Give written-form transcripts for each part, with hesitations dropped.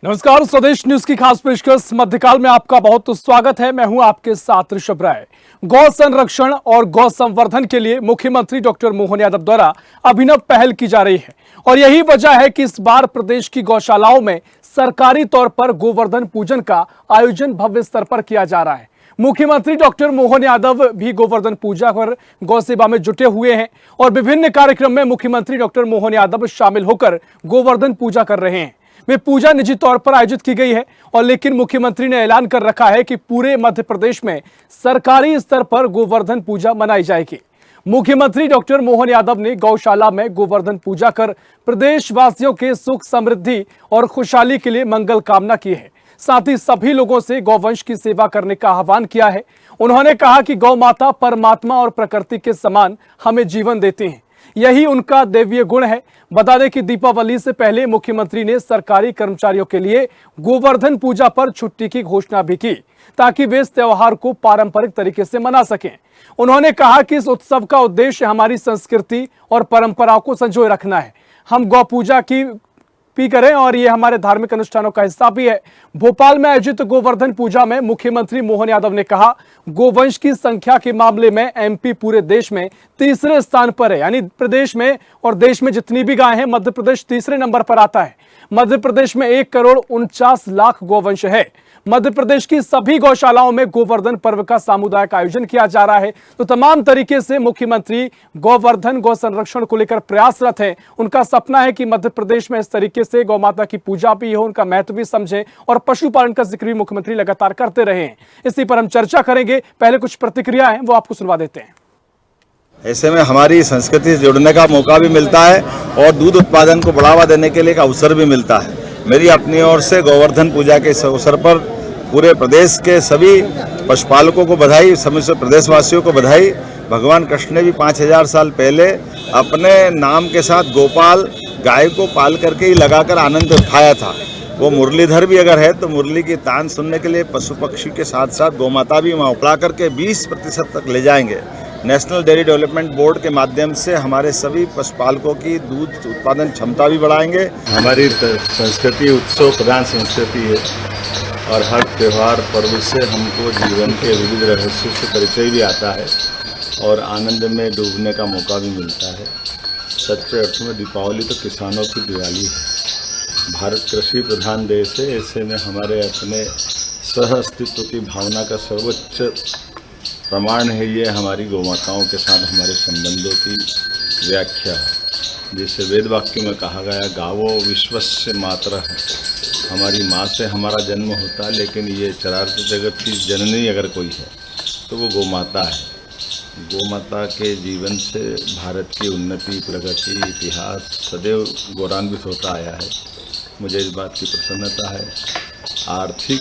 नमस्कार, स्वदेश न्यूज की खास पेशकश मध्यकाल में आपका बहुत स्वागत है। मैं हूं आपके साथ ऋषभ राय। गौ संरक्षण और गौ संवर्धन के लिए मुख्यमंत्री डॉक्टर मोहन यादव द्वारा अभिनव पहल की जा रही है और यही वजह है कि इस बार प्रदेश की गौशालाओं में सरकारी तौर पर गोवर्धन पूजन का आयोजन भव्य स्तर पर किया जा रहा है। मुख्यमंत्री डॉक्टर मोहन यादव भी गोवर्धन पूजा कर गौ सेवा में जुटे हुए हैं और विभिन्न कार्यक्रम में मुख्यमंत्री डॉक्टर मोहन यादव शामिल होकर गोवर्धन पूजा कर रहे हैं। वे पूजा निजी तौर पर आयोजित की गई है और लेकिन मुख्यमंत्री ने ऐलान कर रखा है कि पूरे मध्य प्रदेश में सरकारी स्तर पर गोवर्धन पूजा मनाई जाएगी। मुख्यमंत्री डॉक्टर मोहन यादव ने गौशाला में गोवर्धन पूजा कर प्रदेशवासियों के सुख समृद्धि और खुशहाली के लिए मंगल कामना की है। साथ ही सभी लोगों से गौवंश की सेवा करने का आह्वान किया है। उन्होंने कहा कि गौ माता परमात्मा और प्रकृति के समान हमें जीवन देती हैं, यही उनका दैवीय गुण है। बता दें कि दीपावली से पहले मुख्यमंत्री ने सरकारी कर्मचारियों के लिए गोवर्धन पूजा पर छुट्टी की घोषणा भी की ताकि वे इस त्योहार को पारंपरिक तरीके से मना सकें। उन्होंने कहा कि इस उत्सव का उद्देश्य हमारी संस्कृति और परंपराओं को संजोए रखना है। हम गौ पूजा की भी करें और ये हमारे धार्मिक अनुष्ठानों का हिस्सा भी है। भोपाल में आयोजित गोवर्धन पूजा में मुख्यमंत्री मोहन यादव ने कहा, गोवंश की संख्या के मामले में एमपी पूरे देश में तीसरे स्थान पर है, यानी प्रदेश में और देश में जितनी भी गाय हैं मध्य प्रदेश तीसरे नंबर पर आता है। मध्य प्रदेश में 1,49,00,000 गोवंश है। मध्य प्रदेश की सभी गौशालाओं में गोवर्धन पर्व का सामुदायिक आयोजन किया जा रहा है। तो तमाम तरीके से मुख्यमंत्री गोवर्धन गौ संरक्षण को लेकर प्रयासरत हैं। उनका सपना है कि मध्य प्रदेश में इस तरीके से गौ माता की पूजा भी हो, उनका महत्व भी समझें और पशुपालन का जिक्र भी मुख्यमंत्री लगातार करते रहे हैं। इसी पर हम चर्चा करेंगे। पहले कुछ प्रतिक्रिया है वो आपको सुनवा देते हैं। ऐसे में हमारी संस्कृति से जुड़ने का मौका भी मिलता है और दूध उत्पादन को बढ़ावा देने के लिए एक अवसर भी मिलता है। मेरी अपनी ओर से गोवर्धन पूजा के इस अवसर पर पूरे प्रदेश के सभी पशुपालकों को बधाई, समस्त प्रदेशवासियों को बधाई। भगवान कृष्ण ने भी 5000 साल पहले अपने नाम के साथ गोपाल गाय को पाल करके ही लगाकर आनंद उठाया था। वो मुरलीधर भी अगर है तो मुरली की तान सुनने के लिए पशु पक्षी के साथ साथ गौमाता भी वहाँ उपड़ा करके 20% तक ले जाएंगे। नेशनल डेयरी डेवलपमेंट बोर्ड के माध्यम से हमारे सभी पशुपालकों की दूध उत्पादन क्षमता भी बढ़ाएंगे। हमारी संस्कृति उत्सव प्रधान संस्कृति है और हर त्यौहार पर्व से हमको जीवन के विविध रहस्यों से परिचय भी आता है और आनंद में डूबने का मौका भी मिलता है। सच्चे अर्थ में दीपावली तो किसानों की दिवाली है। भारत कृषि प्रधान देश है, ऐसे में हमारे अपने सह अस्तित्व की भावना का सर्वोच्च प्रमाण है ये हमारी गौमाताओं के साथ हमारे संबंधों की व्याख्या है। जैसे वेद वाक्य में कहा गया, गावो विश्वस्य मातरः, हमारी माँ से हमारा जन्म होता है, लेकिन ये चराचर जगत की जननी अगर कोई है तो वो गौमाता है। गौमाता के जीवन से भारत की उन्नति, प्रगति, इतिहास सदैव गौरवान्वित होता आया है। मुझे इस बात की प्रसन्नता है। आर्थिक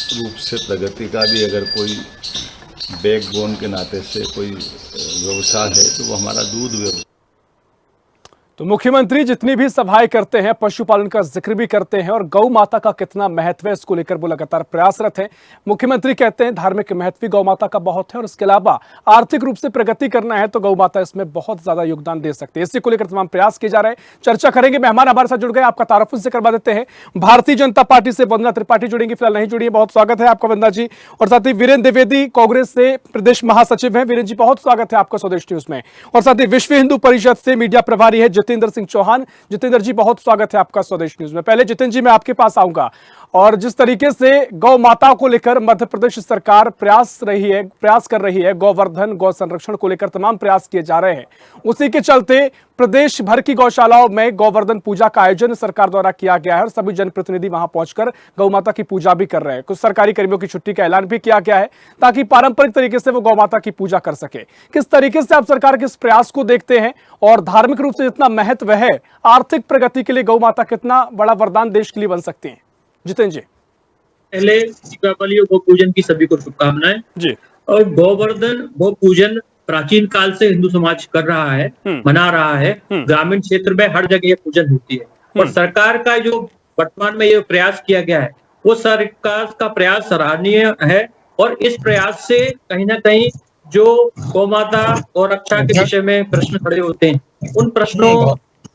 रूप से प्रगति का भी अगर कोई बैकबोन के नाते से कोई व्यवसाय है तो वो हमारा दूध व्यवसाय। तो मुख्यमंत्री जितनी भी सभाएं करते हैं पशुपालन का जिक्र भी करते हैं और गौ माता का कितना महत्व है इसको लेकर वो लगातार प्रयासरत हैं। मुख्यमंत्री कहते हैं धार्मिक महत्व भी गौ माता का बहुत है और इसके अलावा आर्थिक रूप से प्रगति करना है तो गौ माता इसमें बहुत ज्यादा योगदान दे सकती है। इसी को लेकर तमाम प्रयास किए जा रहे हैं। चर्चा करेंगे। मेहमान हमारे साथ जुड़ गए, आपका तारुफ उनसे करवा देते हैं। भारतीय जनता पार्टी से वंदना त्रिपाठी जुड़ेंगी, फिलहाल नहीं जुड़ी है। बहुत स्वागत है आपका वंदना जी। और साथ ही वीरेंद्र द्विवेदी कांग्रेस से प्रदेश महासचिव है। वीरेंद्र जी बहुत स्वागत है आपका स्वदेश न्यूज में। और साथ ही विश्व हिंदू परिषद से मीडिया प्रभारी है जितेंद्र सिंह चौहान। जितेंद्र जी बहुत स्वागत है आपका स्वदेश न्यूज में। पहले जितेंद्र जी मैं आपके पास आऊंगा और जिस तरीके से गौ माता को लेकर मध्य प्रदेश सरकार प्रयास कर रही है, गोवर्धन गौ संरक्षण को लेकर तमाम प्रयास किए जा रहे हैं, उसी के चलते प्रदेश भर की गौशालाओं में गोवर्धन पूजा का आयोजन सरकार द्वारा किया गया है और सभी जनप्रतिनिधि वहां पहुंचकर गौ माता की पूजा भी कर रहे हैं। कुछ सरकारी कर्मियों की छुट्टी का ऐलान भी किया गया है ताकि पारंपरिक तरीके से वो गौ माता की पूजा कर सके। किस तरीके से आप सरकार के इस प्रयास को देखते हैं और धार्मिक रूप से जितना महत्व है, आर्थिक प्रगति के लिए गौ माता कितना बड़ा वरदान देश के लिए बन सकती है? जितेंद्र जी। पहले दीपावली और गौ पूजन की सभी को शुभकामनाएं जी। और गोवर्धन गौ पूजन प्राचीन काल से हिंदू समाज कर रहा है, मना रहा है। ग्रामीण क्षेत्र में हर जगह ये पूजन होती है और सरकार का जो वर्तमान में ये प्रयास किया गया है वो सरकार का प्रयास सराहनीय है। और इस प्रयास से कहीं ना कहीं जो गौ माता और रक्षा के विषय में प्रश्न खड़े होते हैं उन प्रश्नों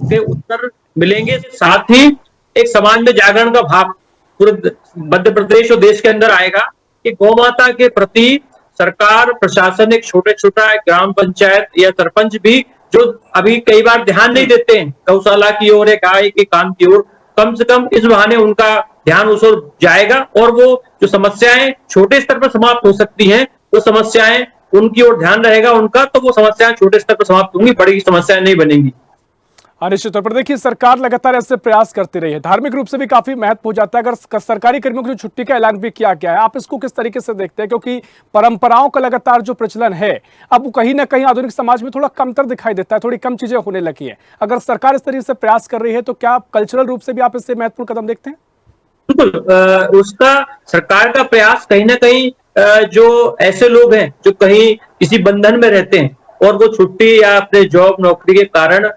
के उत्तर मिलेंगे। साथ ही एक समाज में जागरण का भाव पूरे मध्य प्रदेश और देश के अंदर आएगा कि गौ माता के प्रति सरकार, प्रशासन, एक छोटा ग्राम पंचायत या सरपंच भी जो अभी कई बार ध्यान नहीं देते हैं गौशाला की ओर या गाय के काम की ओर, कम से कम इस बहाने उनका ध्यान उस ओर जाएगा और वो जो समस्याएं छोटे स्तर पर समाप्त हो सकती हैं, वो समस्याएं उनकी ओर ध्यान रहेगा उनका, तो वो समस्याएं छोटे स्तर पर समाप्त होंगी, बड़ी समस्याएं नहीं बनेंगी। निश्चित तौर पर देखिए, सरकार लगातार ऐसे प्रयास करती रही है। धार्मिक रूप से भी काफी महत्व हो जाता है। अगर सरकारी कर्मियों की छुट्टी का ऐलान भी किया गया है, आप इसको किस तरीके से देखते हैं? क्योंकि परंपराओं का लगातार जो प्रचलन है, अब वो कहीं ना कहीं आधुनिक समाज में थोड़ा कमतर दिखाई देता है, थोड़ी कम चीजें होने लगी है। अगर सरकार इस तरीके से प्रयास कर रही है तो क्या कल्चरल रूप से भी आप इससे महत्वपूर्ण कदम देखते हैं? बिल्कुल, उसका सरकार का प्रयास कहीं ना कहीं जो ऐसे लोग हैं जो कहीं किसी बंधन में रहते हैं और वो छुट्टी या अपने जॉब नौकरी के कारण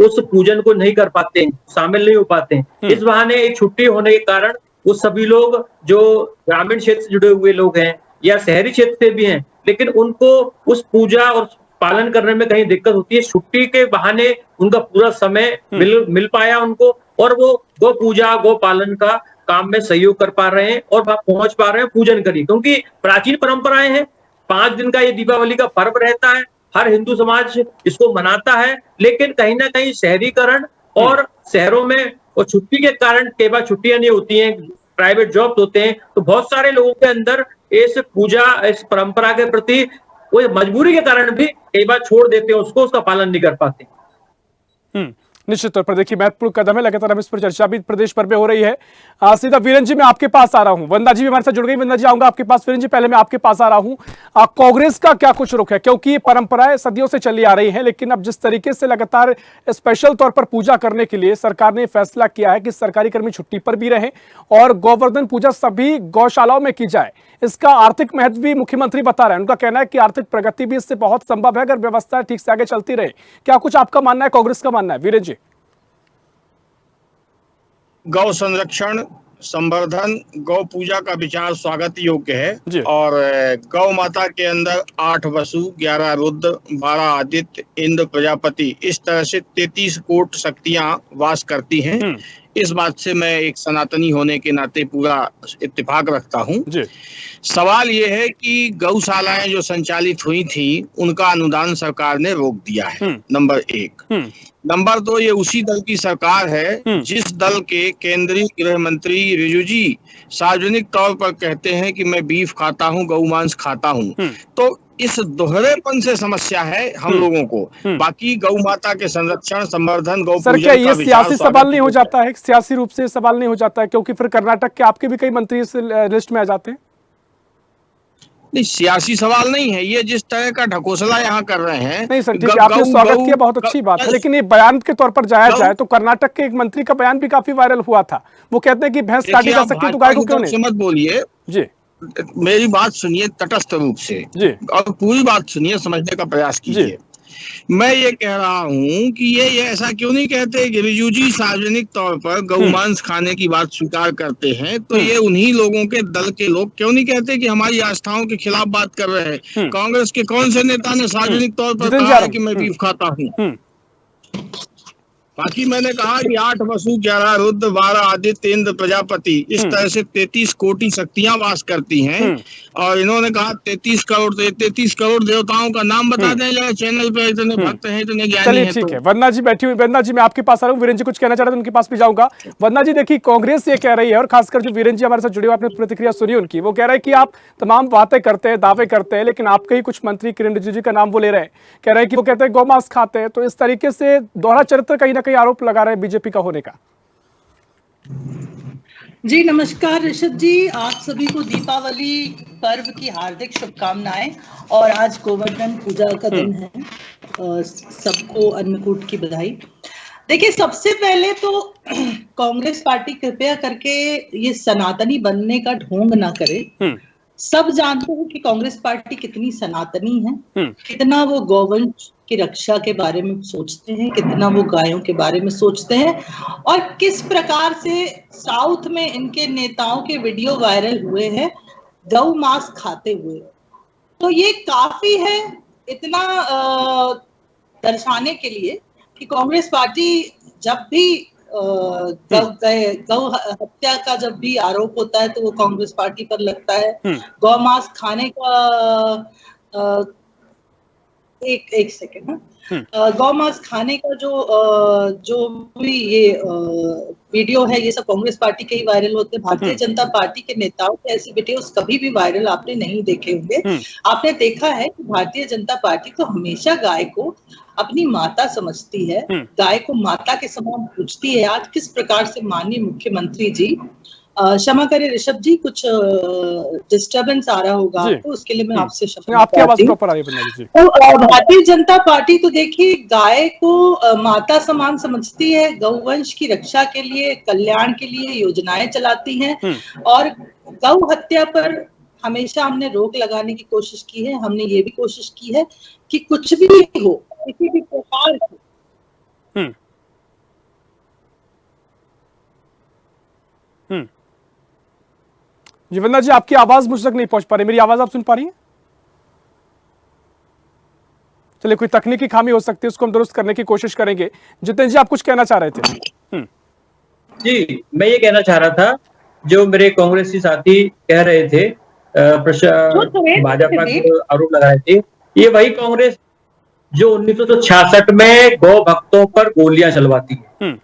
उस पूजन को नहीं कर पाते हैं, शामिल नहीं हो पाते हैं, इस बहाने एक छुट्टी होने के कारण वो सभी लोग जो ग्रामीण क्षेत्र से जुड़े हुए लोग हैं या शहरी क्षेत्र से भी हैं, लेकिन उनको उस पूजा और पालन करने में कहीं दिक्कत होती है। छुट्टी के बहाने उनका पूरा समय मिल पाया उनको, और वो गौ पूजा गौ पालन का काम में सहयोग कर पा रहे हैं और वहां पहुंच पा रहे हैं पूजन करिए, क्योंकि प्राचीन परंपराएं हैं। 5 दिन का ये दीपावली का पर्व रहता है, हर हिंदू समाज इसको मनाता है, लेकिन कहीं ना कहीं शहरीकरण और शहरों में और छुट्टी के कारण कई बार छुट्टियां नहीं होती हैं, प्राइवेट जॉब होते हैं, तो बहुत सारे लोगों के अंदर इस पूजा, इस परंपरा के प्रति वो मजबूरी के कारण भी कई बार छोड़ देते हैं उसको, उसका पालन नहीं कर पाते। निश्चित तौर पर देखिए, महत्वपूर्ण कदम है। लगातार हम इस पर चर्चा भी प्रदेश भर में हो रही है। सीधा वीरेंद्र जी, मैं आपके पास आ रहा हूं। वंदना जी भी हमारे साथ जुड़ गई। वंदना जी, आऊंगा आपके पास। वीरेंद्र जी, पहले मैं आपके पास आ रहा हूं। कांग्रेस का क्या कुछ रुख है? क्योंकि ये परंपराएं सदियों से चली आ रही हैं, लेकिन अब जिस तरीके से लगातार स्पेशल तौर पर पूजा करने के लिए सरकार ने फैसला किया है कि सरकारी कर्मी छुट्टी पर भी रहें और गोवर्धन पूजा सभी गौशालाओं में की जाए, इसका आर्थिक महत्व भी मुख्यमंत्री बता रहे हैं। उनका कहना है कि आर्थिक प्रगति भी इससे बहुत संभव है अगर व्यवस्था ठीक से आगे चलती रहे। क्या कुछ आपका मानना है, कांग्रेस का मानना है? वीरेंद्र जी। गौ संरक्षण, संवर्धन, गौ पूजा का विचार स्वागत योग्य है और गौ माता के अंदर 8 वसु, 11 रुद्र, 12 आदित्य, इंद्र, प्रजापति, इस तरह से 33 कोट शक्तियां वास करती हैं। इस बात से मैं एक सनातनी होने के नाते पूरा इत्तेफाक रखता हूं। सवाल ये है कि गौशालाएं जो संचालित हुई थी उनका अनुदान सरकार ने रोक दिया है, नंबर 1। नंबर 2, ये उसी दल की सरकार है जिस दल के केंद्रीय गृह मंत्री रिजिजू जी सार्वजनिक तौर पर कहते हैं कि मैं बीफ खाता हूं, गौ मांस खाता हूं। तो इस दोहरेपन से समस्या है हम लोगों को। बाकी गौ माता के संरक्षण, संवर्धन, गौ पूजन क्या ये सियासी सवाल नहीं हो जाता है? सियासी रूप से सवाल नहीं हो जाता है? क्योंकि फिर कर्नाटक के आपके भी कई मंत्री इस लिस्ट में आ जाते हैं। नहीं, सियासी सवाल नहीं है ये, जिस तरह का ढकोसला यहाँ कर रहे हैं। नहीं सर, ठीक है, आपने स्वागत किया, बहुत अच्छी बात है, लेकिन ये बयान के तौर पर जाया जाए तो कर्नाटक के एक मंत्री का बयान भी काफी वायरल हुआ था। वो कहते हैं कि भैंस काटी जा सकती है तो गाय को क्यों नहीं? मत बोलिए जी, मेरी बात सुनिए तटस्थ रूप से जी, और पूरी बात सुनिए, समझने का प्रयास कीजिए। मैं ये कह रहा हूँ कि ये ऐसा क्यों नहीं कहते कि रिजिजू जी सार्वजनिक तौर पर गौमांस खाने की बात स्वीकार करते हैं, तो ये उन्हीं लोगों के दल के लोग क्यों नहीं कहते कि हमारी आस्थाओं के खिलाफ बात कर रहे हैं? कांग्रेस के कौन से नेता ने सार्वजनिक तौर पर कहा है कि मैं बीफ खाता हूँ? बाकी मैंने कहा कि 8 वसु, 11 रुद्र, 12 आदित्य, इंद्र, प्रजापति, इस तरह से 33 कोटि शक्तियां वास करती हैं। और इन्होंने कहा 33 करोड़, 33 करोड़ देवताओं का नाम बता दें जरा चैनल पे, इतने भक्त हैं, इतने ज्ञानी हैं। ठीक है, वंदना जी बैठी हुई। वंदना जी, मैं आपके पास आ रहा हूँ। वीरेंद्र जी कुछ कहना चाह रहे थे, उनके पास भी जाऊंगा। वंदना जी, देखिए, कांग्रेस ये कह रही है, और खासकर जो वीरेंद्र जी हमारे साथ जुड़े हुए, आपने प्रतिक्रिया सुनी उनकी, वो कह रहे हैं कि आप तमाम बातें करते हैं, दावे करते हैं, लेकिन आपके ही कुछ मंत्री किरण रिजिजू का नाम वो ले रहे हैं, कह रहे हैं कि वो कहते हैं गौ मांस खाते हैं। तो इस तरीके से दोहरा चरित्र कहीं ना कहीं आरोप लगा रहे हैं बीजेपी का होने का। जी नमस्कार ऋषभ जी, आप सभी को दीपावली पर्व की हार्दिक शुभकामनाएं। और आज गोवर्धन पूजा का दिन है, सबको अन्नकूट की बधाई। देखिए, सबसे पहले तो कांग्रेस पार्टी कृपया करके ये सनातनी बनने का ढोंग ना करे। सब जानते हैं कि कांग्रेस पार्टी कितनी सनातनी है, कितना वो गौवंश की रक्षा के बारे में सोचते हैं, कितना वो गायों के बारे में सोचते हैं, और किस प्रकार से साउथ में इनके नेताओं के वीडियो वायरल हुए हैं गौ मांस खाते हुए। तो ये काफी है इतना दर्शाने के लिए कि कांग्रेस पार्टी जब भी गौ हत्या का जब भी आरोप होता है तो वो कांग्रेस पार्टी पर लगता है। गौ मांस खाने का एक सेकेंड ना, गौ मांस खाने का जो भी ये वीडियो है, ये सब कांग्रेस पार्टी के ही वायरल होते हैं। भारतीय जनता पार्टी के नेताओं के ऐसे वीडियोस कभी भी वायरल आपने नहीं देखे होंगे। आपने देखा है कि भारतीय जनता पार्टी तो हमेशा गाय को अपनी माता समझती है, गाय को माता के समान पूजती है। आज किस प्रकार से माननीय मुख्यमंत्री जी, क्षमा करें ऋषभ जी, कुछ डिस्टरबेंस आ रहा होगा आपको, उसके लिए मैं आपसे क्षमा आपकी आवाज प्रॉपर आ रही है जी। तो भारतीय जनता पार्टी तो देखिए गाय को माता समान समझती है, गौवंश की रक्षा के लिए, कल्याण के लिए योजनाएं चलाती हैं और गौ हत्या पर हमेशा हमने रोक लगाने की कोशिश की है। हमने ये भी कोशिश की है कि कुछ भी हो, किसी भी प्रकार की जी वंदना जी, आपकी आवाज मुझ तक नहीं पहुंच पा रही, मेरी आवाज आप सुन पा रही हैं? चलिए, कोई तकनीकी खामी हो सकती है, उसको हम दुरुस्त करने की कोशिश करेंगे। जितेंद्र जी, आप कुछ कहना चाह रहे थे? जी, मैं ये कहना चाह रहा था, जो मेरे कांग्रेसी साथी कह रहे थे, भाजपा के आरोप लगा रहे थे, ये वही कांग्रेस जो 1966 में गौ भक्तों पर गोलियां चलवाती है।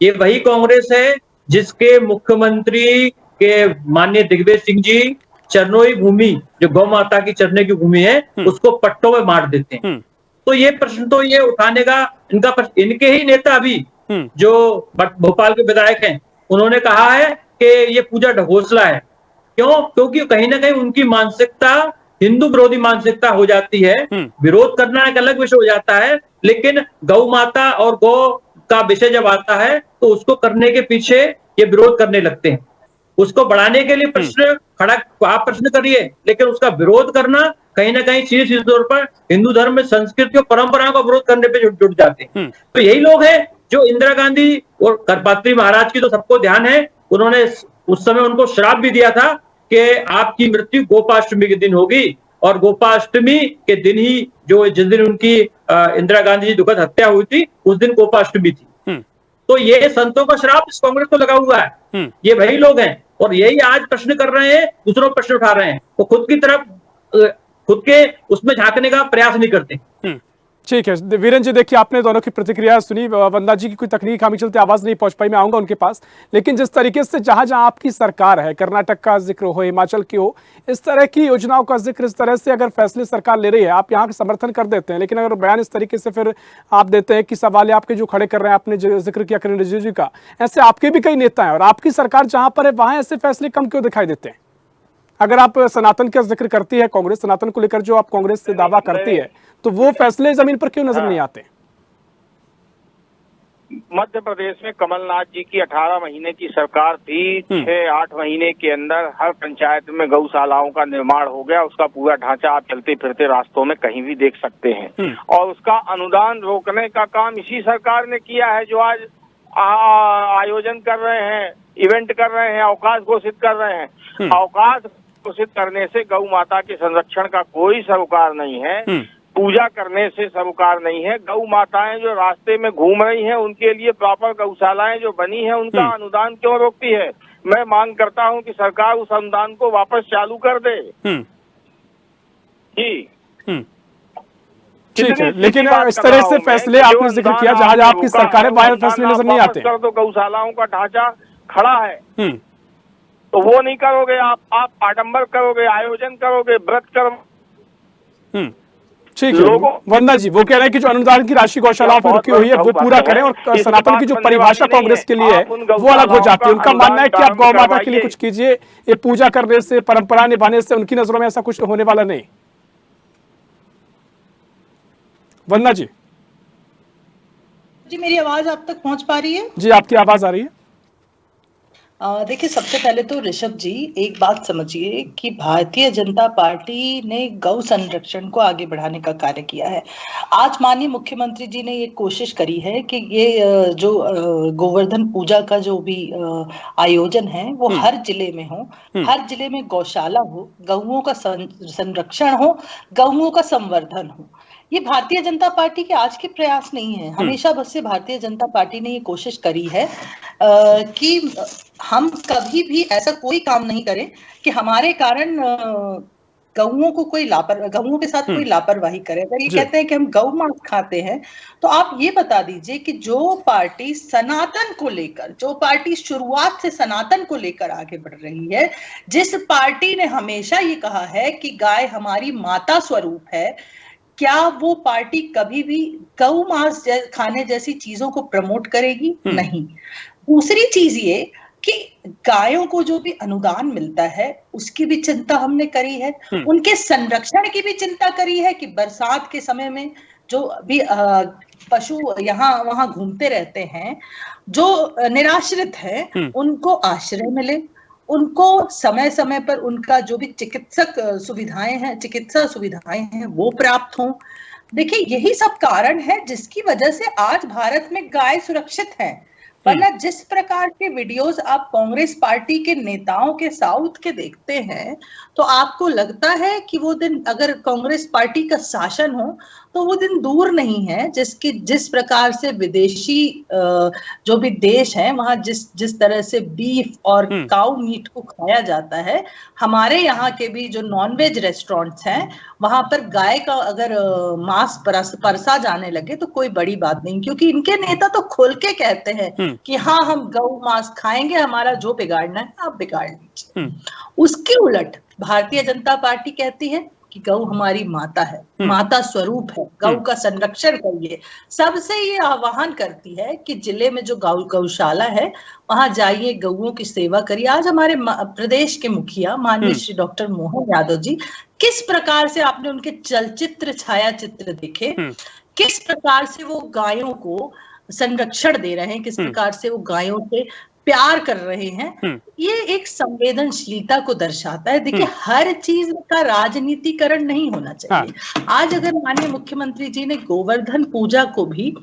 ये वही कांग्रेस है जिसके मुख्यमंत्री के माननीय दिग्विजय सिंह जी चरनोई भूमि, जो गौ माता की चरने की भूमि है, उसको पट्टों में मार देते हैं। तो ये प्रश्न तो ये उठाने का इनके ही नेता अभी जो भोपाल के विधायक हैं, उन्होंने कहा है कि ये पूजा ढकोसला है। क्यों? क्योंकि कहीं ना कहीं उनकी मानसिकता हिंदू विरोधी मानसिकता हो जाती है। विरोध करना एक अलग विषय हो जाता है, लेकिन गौ माता और गौ का विषय जब आता है तो उसको करने के पीछे ये विरोध करने लगते हैं। उसको बढ़ाने के लिए प्रश्न खड़ा, आप प्रश्न करिए, लेकिन उसका विरोध करना कहीं ना कहीं सीधे तौर पर हिंदू धर्म में संस्कृति और परंपराओं का विरोध करने पे जुट जाते हैं। तो यही लोग हैं जो इंदिरा गांधी और करपात्री महाराज की तो सबको ध्यान है, उन्होंने उस समय उनको श्राप भी दिया था कि आपकी मृत्यु गोपाष्टमी के दिन होगी, और गोपाष्टमी के दिन ही, जो जिस दिन उनकी इंदिरा गांधी जी दुखद हत्या हुई थी, उस दिन गोपाष्टमी थी। तो ये संतों का श्राप इस कांग्रेस को लगा हुआ है। ये वही लोग हैं और यही आज प्रश्न कर रहे हैं, दूसरों प्रश्न उठा रहे हैं, वो खुद की तरफ, खुद के उसमें झांकने का प्रयास नहीं करते। ठीक है वीरेंद्र जी, देखिए आपने दोनों की प्रतिक्रिया सुनी। वंदना जी की कोई तकनीकी खामी चलते आवाज नहीं पहुंच पाई, मैं आऊंगा उनके पास। लेकिन जिस तरीके से जहां जहां आपकी सरकार है, कर्नाटक का जिक्र हो, हिमाचल की हो, इस तरह की योजनाओं का जिक्र, इस तरह से अगर फैसले सरकार ले रही है, आप यहाँ समर्थन कर देते हैं, लेकिन अगर बयान इस तरीके से फिर आप देते हैं कि सवाल आपके जो खड़े कर रहे हैं, आपने जिक्र किया किरण रिजिजू जी का, ऐसे आपके भी कई नेता हैं और आपकी सरकार जहां पर है वहां ऐसे फैसले कम क्यों दिखाई देते हैं? अगर आप सनातन का जिक्र करती है कांग्रेस, सनातन को लेकर जो आप कांग्रेस से दावा करती है, तो वो फैसले जमीन पर क्यों नजर नहीं आते? मध्य प्रदेश में कमलनाथ जी की 18 महीने की सरकार थी। 6-8 महीने के अंदर हर पंचायत में गौशालाओं का निर्माण हो गया। उसका पूरा ढांचा आप चलते फिरते रास्तों में कहीं भी देख सकते हैं। और उसका अनुदान रोकने का काम इसी सरकार ने किया है, जो आज आयोजन कर रहे हैं, इवेंट कर रहे हैं, अवकाश घोषित कर रहे हैं। अवकाश घोषित करने से गौ माता के संरक्षण का कोई सरोकार नहीं है, पूजा करने से सरोकार नहीं है। गौ माताएं जो रास्ते में घूम रही हैं, उनके लिए प्रॉपर गौशालाएं जो बनी हैं, उनका अनुदान क्यों रोकती है? मैं मांग करता हूं कि सरकार उस अनुदान को वापस चालू कर दे। जी ठीक है, लेकिन इस तरह से फैसले आपने जिक्र किया जहां जहां आपकी सरकार है, वहां फैसले नजर नहीं आते। कर दो, गौशालाओं का ढांचा खड़ा है तो वो नहीं करोगे आप आडंबर करोगे, आयोजन करोगे, व्रत करोगे। ठीक है वंदना जी, वो कह रहे हैं कि जो अनुदान की राशि गौशालाओं पर रुकी हुई है वो पूरा करें, और सनातन की जो परिभाषा कांग्रेस के लिए है वो अलग हो जाती है। उनका मानना है कि आप गौ माता के लिए कुछ कीजिए, ये पूजा करने से, परंपरा निभाने से उनकी नजरों में ऐसा कुछ होने वाला नहीं। वंदना जी, मेरी आवाज आप तक पहुंच पा रही है? जी आपकी आवाज आ रही है। देखिए, सबसे पहले तो ऋषभ जी एक बात समझिए कि भारतीय जनता पार्टी ने गौ संरक्षण को आगे बढ़ाने का कार्य किया है। आज माननीय मुख्यमंत्री जी ने ये कोशिश करी है कि ये जो गोवर्धन पूजा का जो भी आयोजन है वो हर जिले में हो, हर जिले में गौशाला हो, गौओं का संरक्षण हो, गौओं का संवर्धन हो। ये भारतीय जनता पार्टी के आज के प्रयास नहीं है। हमेशा बस से भारतीय जनता पार्टी ने ये कोशिश करी है कि हम कभी भी ऐसा कोई काम नहीं करें कि हमारे कारण गऊओं के साथ कोई लापरवाही करे। अगर ये कहते हैं कि हम गौ मांस खाते हैं, तो आप ये बता दीजिए कि जो पार्टी सनातन को लेकर, जो पार्टी शुरुआत से सनातन को लेकर आगे बढ़ रही है, जिस पार्टी ने हमेशा ये कहा है कि गाय हमारी माता स्वरूप है, क्या वो पार्टी कभी भी गौ मांस खाने जैसी चीजों को प्रमोट करेगी? नहीं। दूसरी चीज ये कि गायों को जो भी अनुदान मिलता है उसकी भी चिंता हमने करी है, उनके संरक्षण की भी चिंता करी है कि बरसात के समय में जो भी पशु यहाँ वहां घूमते रहते हैं, जो निराश्रित हैं, उनको आश्रय मिले, उनको समय समय पर उनका जो भी चिकित्सा सुविधाएं हैं वो प्राप्त हों। देखिए, यही सब कारण है जिसकी वजह से आज भारत में गाय सुरक्षित है। वरना जिस प्रकार के वीडियोस आप कांग्रेस पार्टी के नेताओं के साउथ के देखते हैं, तो आपको लगता है कि वो दिन अगर कांग्रेस पार्टी का शासन हो तो वो दिन दूर नहीं है जिस प्रकार से विदेशी जो भी देश हैं वहां जिस तरह से बीफ और काऊ मीट को खाया जाता है, हमारे यहाँ के भी जो नॉनवेज रेस्टोरेंट्स हैं वहां पर गाय का अगर मांस परसा जाने लगे तो कोई बड़ी बात नहीं, क्योंकि इनके नेता तो खोल के कहते हैं कि हाँ, हम गौ मांस खाएंगे, हमारा जो बिगाड़ना है आप बिगाड़ लीजिए। उसके उलट भारतीय जनता पार्टी कहती है कि गौ हमारी माता है, माता स्वरूप है, गौ का संरक्षण करिए। सबसे ये आह्वान करती है कि जिले में जो गौशाला है वहां जाइए, गौओं की सेवा करिए। आज हमारे प्रदेश के मुखिया माननीय श्री डॉक्टर मोहन यादव जी, किस प्रकार से आपने उनके चलचित्र छायाचित्र देखे, किस प्रकार से वो गायों को संरक्षण दे रहे हैं, किस प्रकार से वो गायों से प्यार कर रहे हैं, ये एक संवेदनशीलता को दर्शाता है। देखिए, हर चीज का राजनीतिकरण नहीं होना चाहिए। आज अगर माननीय मुख्यमंत्री जी ने गोवर्धन पूजा को भी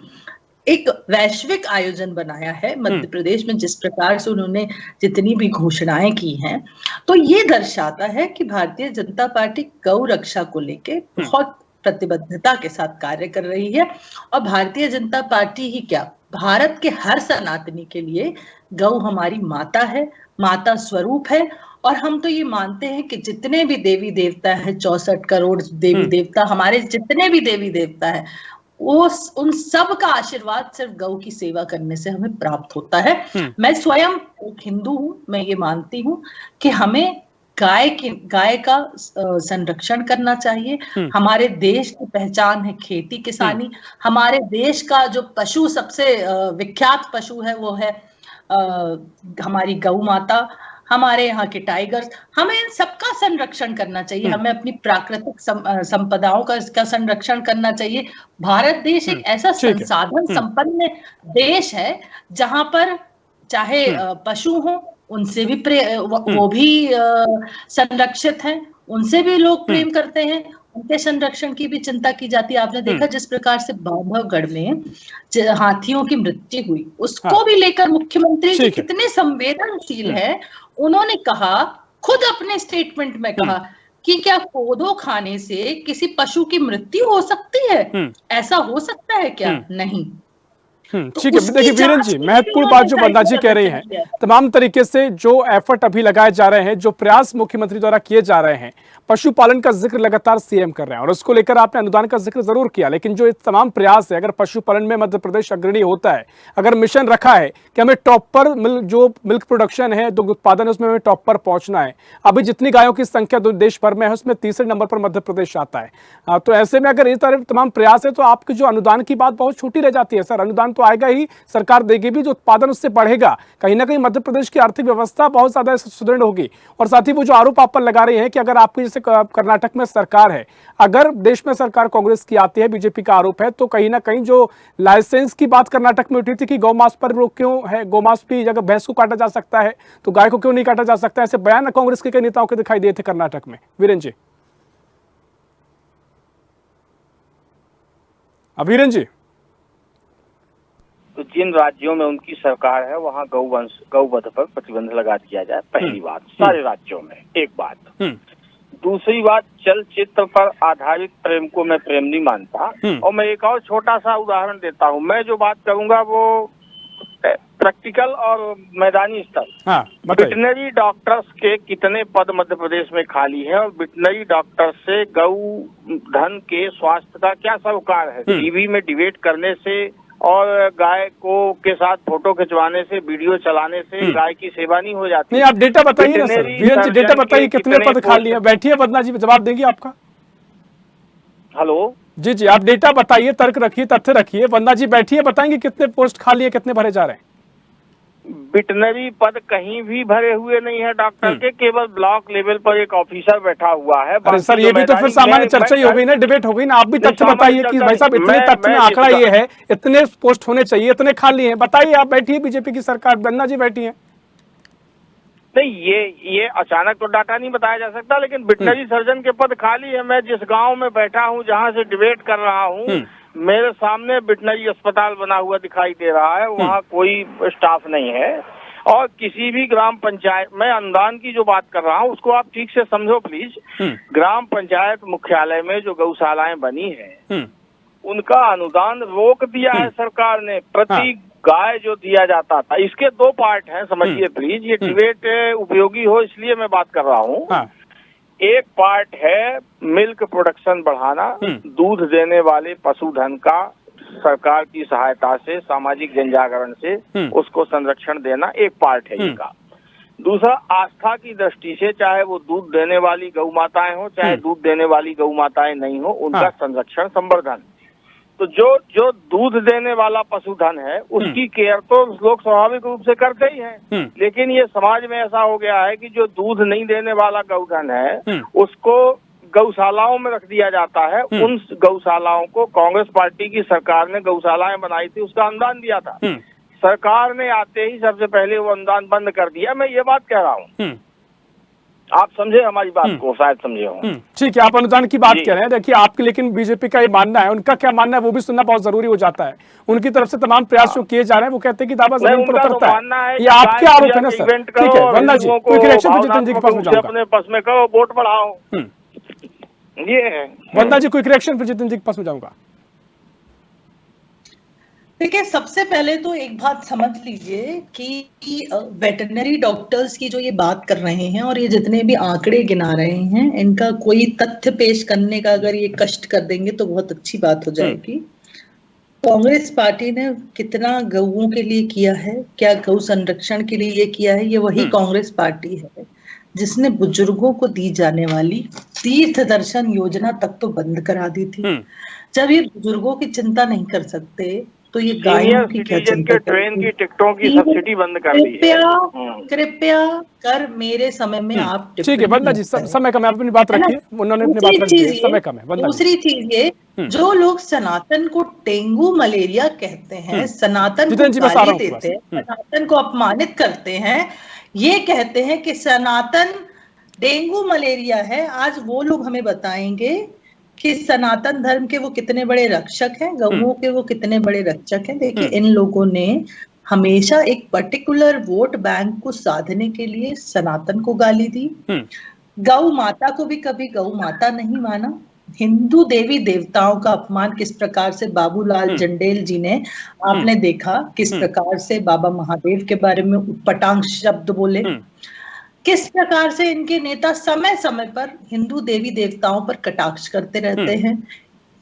एक वैश्विक आयोजन बनाया है मध्य प्रदेश में, जिस प्रकार से उन्होंने जितनी भी घोषणाएं की हैं, तो ये दर्शाता है कि भारतीय जनता पार्टी गौ रक्षा को लेके बहुत प्रतिबद्धता के साथ कार्य कर रही है। और भारतीय जनता पार्टी ही क्या, भारत के हर सनातनी के लिए गौ हमारी माता है, माता स्वरूप है। और हम तो ये मानते हैं कि जितने भी देवी देवता है, 64 करोड़ देवी देवता, हमारे जितने भी देवी देवता है, वो उन सब का आशीर्वाद सिर्फ गौ की सेवा करने से हमें प्राप्त होता है। मैं स्वयं एक हिंदू हूं, मैं ये मानती हूं कि हमें गाय का संरक्षण करना चाहिए। हमारे देश की पहचान है खेती किसानी। हमारे देश का जो पशु सबसे विख्यात पशु है वो है हमारी गौ माता, हमारे यहाँ के टाइगर्स। हमें इन सबका संरक्षण करना चाहिए, हमें अपनी प्राकृतिक संपदाओं का संरक्षण करना चाहिए। भारत देश एक ऐसा संसाधन संपन्न देश है जहां पर चाहे पशु हो, उनसे भी वो भी संरक्षित हैं, उनसे भी लोग प्रेम करते हैं, उनके संरक्षण की भी चिंता की जाती है। आपने देखा जिस प्रकार से बांधवगढ़ में हाथियों की मृत्यु हुई, उसको भी लेकर मुख्यमंत्री जी कितने संवेदनशील है। उन्होंने कहा, खुद अपने स्टेटमेंट में कहा कि क्या कोदो खाने से किसी पशु की मृत्यु हो सकती है? ऐसा हो सकता है क्या? नहीं। ठीक है, देखिए वीरेंद्र जी, महत्वपूर्ण बात जो वंदना जी कह रही हैं, तमाम तरीके से जो एफर्ट अभी लगाए जा रहे हैं, जो प्रयास मुख्यमंत्री द्वारा किए जा रहे हैं, पशुपालन का जिक्र लगातार सीएम कर रहे हैं और उसको लेकर आपने अनुदान का जिक्र जरूर किया, लेकिन जो ये तमाम प्रयास है, अगर पशुपालन में मध्य प्रदेश अग्रणी होता है, अगर मिशन रखा है कि हमें टॉप पर जो मिल्क प्रोडक्शन है, दुग्ध उत्पादन है, उसमें हमें टॉप पर पहुंचना है, अभी जितनी गायों की संख्या देश भर में है उसमें तीसरे नंबर पर मध्य प्रदेश आता है। तो ऐसे में अगर इस तरह तमाम प्रयास है तो आपकी जो अनुदान की बात बहुत छोटी रह जाती है। सर, अनुदान तो आएगा ही, सरकार देगी भी, जो उत्पादन उससे बढ़ेगा, कहीं ना कहीं मध्य प्रदेश की आर्थिक व्यवस्था बहुत ज्यादा सुदृढ़ होगी। और साथ ही वो जो आरोप आप पर लगा रहे हैं कि अगर आपकी जैसे कर्नाटक में सरकार है, अगर देश में सरकार कांग्रेस की आती है, बीजेपी का आरोप है, तो कहीं ना कहीं जो लाइसेंस की बात कर्नाटक में उठी थी कि गौमांस पर रोक क्यों है, गौमांस भी अगर भैंस को काटा जा सकता है तो गाय को क्यों नहीं काटा जा सकता, ऐसे बयान कांग्रेस के कई नेताओं के दिखाई दिए थे कर्नाटक में। वीरेंद्र जी, वीरेंद्र जी, तो जिन राज्यों में उनकी सरकार है वहाँ गौवध पर प्रतिबंध लगा दिया जाए, पहली बात, सारे राज्यों में। एक बात, दूसरी बात, चलचित्र पर आधारित प्रेम को मैं प्रेम नहीं मानता। और मैं एक और छोटा सा उदाहरण देता हूँ। मैं जो बात करूंगा वो प्रैक्टिकल और मैदानी स्तर। हाँ, वेटनरी डॉक्टर्स के कितने पद मध्य प्रदेश में खाली है और वेटनरी डॉक्टर से गौ धन के स्वास्थ्य का क्या सरोकार है? टीवी में डिबेट करने से और गाय को के साथ फोटो खिंचवाने से, वीडियो चलाने से गाय की सेवा नहीं हो जाती। नहीं, आप डेटा बताइए ना सर, वीरेंद्र जी डेटा बताइए कितने पद खाली है। बैठिए वंदना जी, जवाब देंगी आपका। हेलो जी जी, आप डेटा बताइए, तर्क रखिए, तथ्य रखिए। वंदना जी बैठिए, बताएंगे कितने पोस्ट खाली है, कितने भरे जा रहे हैं। वेटनरी पद कहीं भी भरे हुए नहीं है डॉक्टर के, केवल ब्लॉक लेवल पर एक ऑफिसर बैठा हुआ है। अरे सर, ये भी तो फिर सामान्य चर्चा ही हो गई ना, डिबेट हो गई ना। आप भी तथ्य बताइए कि भाई साहब इतने तथ्य में आंकड़ा ये है, इतने पोस्ट होने चाहिए, इतने खाली हैं, बताइए। आप बैठिए, बीजेपी की सरकार, वंदना जी बैठी है। नहीं, ये अचानक तो डाटा नहीं बताया जा सकता, लेकिन वेटनरी सर्जन के पद खाली है। मैं जिस गांव में बैठा हूं, जहां से डिबेट कर रहा हूं, मेरे सामने वेटनरी अस्पताल बना हुआ दिखाई दे रहा है, वहाँ कोई स्टाफ नहीं है। और किसी भी ग्राम पंचायत, मैं अनुदान की जो बात कर रहा हूँ उसको आप ठीक से समझो प्लीज। ग्राम पंचायत मुख्यालय में जो गौशालाएं बनी है, उनका अनुदान रोक दिया है सरकार ने। प्रति गाय जो दिया जाता था, इसके दो पार्ट हैं, समझिए प्लीज। ये डिबेट उपयोगी हो इसलिए मैं बात कर रहा हूँ। एक पार्ट है मिल्क प्रोडक्शन बढ़ाना, दूध देने वाले पशुधन का सरकार की सहायता से, सामाजिक जनजागरण से उसको संरक्षण देना, एक पार्ट है इसका। दूसरा, आस्था की दृष्टि से, चाहे वो दूध देने वाली गौ माताएं हो, चाहे दूध देने वाली गौ माताएं नहीं हो, उनका संरक्षण, संवर्धन। तो जो दूध देने वाला पशुधन है उसकी केयर तो लोग स्वाभाविक रूप से करते ही हैं, लेकिन ये समाज में ऐसा हो गया है कि जो दूध नहीं देने वाला गौधन है उसको गौशालाओं में रख दिया जाता है। उन गौशालाओं को कांग्रेस पार्टी की सरकार ने गौशालाएं बनाई थी, उसका अनुदान दिया था। सरकार ने आते ही सबसे पहले वो अनुदान बंद कर दिया। मैं ये बात कह रहा हूँ, आप समझे हमारी बात को, शायद समझे हो। ठीक है, आप अनुदान की बात कह रहे हैं। देखिए आपके, लेकिन बीजेपी का ये मानना है, उनका क्या मानना है वो भी सुनना बहुत जरूरी हो जाता है। उनकी तरफ से तमाम प्रयास जो किए जा रहे हैं, वो कहते हैं कि दावा जमीन पर उतरता है। ये आपके आरोप है ना सर? ठीक है वंदना जी, कोई रिएक्शन जितेंद्र जी के पास में जाऊंगा। अपने पास में करो, वोट बढ़ाओ, ये है। वंदना जी, कोई रिएक्शन फिर जितेंद्र जी के पास में जाऊंगा। देखिए, सबसे पहले तो एक बात समझ लीजिए कि वेटरनरी डॉक्टर्स की जो ये बात कर रहे हैं और ये जितने भी आंकड़े गिना रहे हैं, इनका कोई तथ्य पेश करने का अगर ये कष्ट कर देंगे तो बहुत अच्छी बात हो जाएगी। कांग्रेस पार्टी ने कितना गौओं के लिए किया है, क्या गौ संरक्षण के लिए ये किया है, ये वही कांग्रेस पार्टी है जिसने बुजुर्गों को दी जाने वाली तीर्थ दर्शन योजना तक तो बंद करा दी थी। जब ये बुजुर्गों की चिंता नहीं कर सकते तो ये गायों की क्या चिंता? ट्रेन की टिकटों की सब्सिडी बंद कर दी है। कृपया कर मेरे समय में आप, ठीक है वंदना जी, समय कम है, आप अपनी बात रखिए, उन्होंने अपनी बात रखी है, समय कम है। दूसरी चीज ये, जो लोग सनातन को डेंगू मलेरिया कहते हैं, सनातन को गाली देते हैं, सनातन को अपमानित करते हैं, ये कहते हैं कि सनातन डेंगू मलेरिया है, आज वो लोग हमें बताएंगे कि सनातन धर्म के वो कितने बड़े रक्षक हैं, गौओं के वो कितने बड़े रक्षक हैं। देखिए, इन लोगों ने हमेशा एक पर्टिकुलर वोट बैंक को साधने के लिए सनातन को गाली दी, गौ माता को भी कभी गौ माता नहीं माना, हिंदू देवी देवताओं का अपमान किस प्रकार से बाबूलाल जंडेल जी ने, आपने देखा किस प्रकार से बाबा महादेव के बारे में उटपटांग शब्द बोले, किस प्रकार से इनके नेता समय समय पर हिंदू देवी देवताओं पर कटाक्ष करते रहते हैं।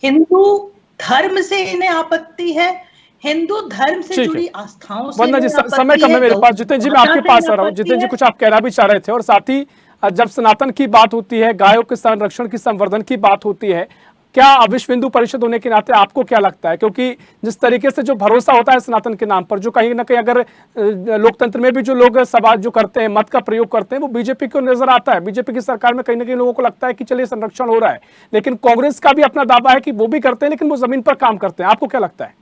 हिंदू धर्म से इन्हें आपत्ति है, हिंदू धर्म से जुड़ी आस्थाओं से। वंदना जी, समय कम है मेरे पास। जितेंद्र जी, मैं आपके पास आ रहा हूँ। जितेंद्र जी, कुछ आप कहना भी चाह रहे थे, और साथ ही जब सनातन की बात होती है, गायों के संरक्षण की, संवर्धन की बात होती है, क्या विश्व हिंदू परिषद होने के नाते आपको क्या लगता है? क्योंकि जिस तरीके से जो भरोसा होता है सनातन के नाम पर, जो कहीं ना कहीं अगर लोकतंत्र में भी जो लोग सवाल जो करते हैं, मत का प्रयोग करते हैं, वो बीजेपी को नजर आता है। बीजेपी की सरकार में कहीं ना कहीं लोगों को लगता है कि चलिए संरक्षण हो रहा है, लेकिन कांग्रेस का भी अपना दावा है कि वो भी करते हैं, लेकिन वो जमीन पर काम करते हैं। आपको क्या लगता है?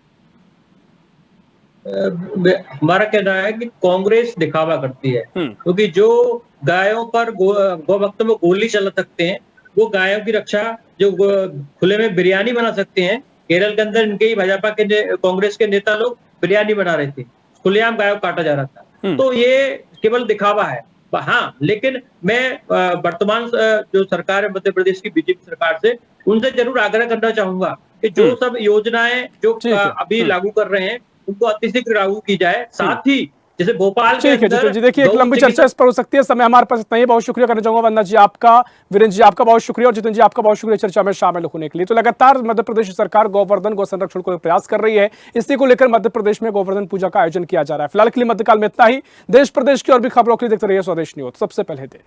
हमारा कहना है कि कांग्रेस दिखावा करती है, क्योंकि जो गायों पर गौ भक्तों में गोली चला सकते हैं, वो गायों की रक्षा, जो खुले में बिरयानी बना सकते हैं। केरल के अंदर इनके ही भाजपा के कांग्रेस के नेता लोग बिरयानी बना रहे थे, खुलेआम गायों काटा जा रहा था। तो ये केवल दिखावा है। हाँ, लेकिन मैं वर्तमान जो सरकार है मध्य प्रदेश की बीजेपी सरकार से उनसे जरूर आग्रह करना चाहूंगा कि जो सब योजनाएं जो अभी लागू कर रहे हैं उनको अतिशीघ्र लागू की जाए। साथ ही जैसे भोपाल के ठीक है अंदर जी, देखिए एक लंबी चर्चा इस पर हो सकती है, समय हमारे पास इतना ही। बहुत शुक्रिया करना चाहूंगा वंदना जी आपका, वीरेंद्र जी आपका बहुत शुक्रिया और जितेंद्र जी आपका बहुत शुक्रिया चर्चा में शामिल होने के लिए। तो लगातार मध्य प्रदेश सरकार गौवर्धन गौ संरक्षण को प्रयास कर रही है, इसी को लेकर मध्य प्रदेश में गोवर्धन पूजा का आयोजन किया जा रहा है। फिलहाल के लिए मध्यकाल में इतना ही। देश प्रदेश की और भी खबरों के लिए देखते रहिए स्वदेश न्यूज, सबसे पहले देश।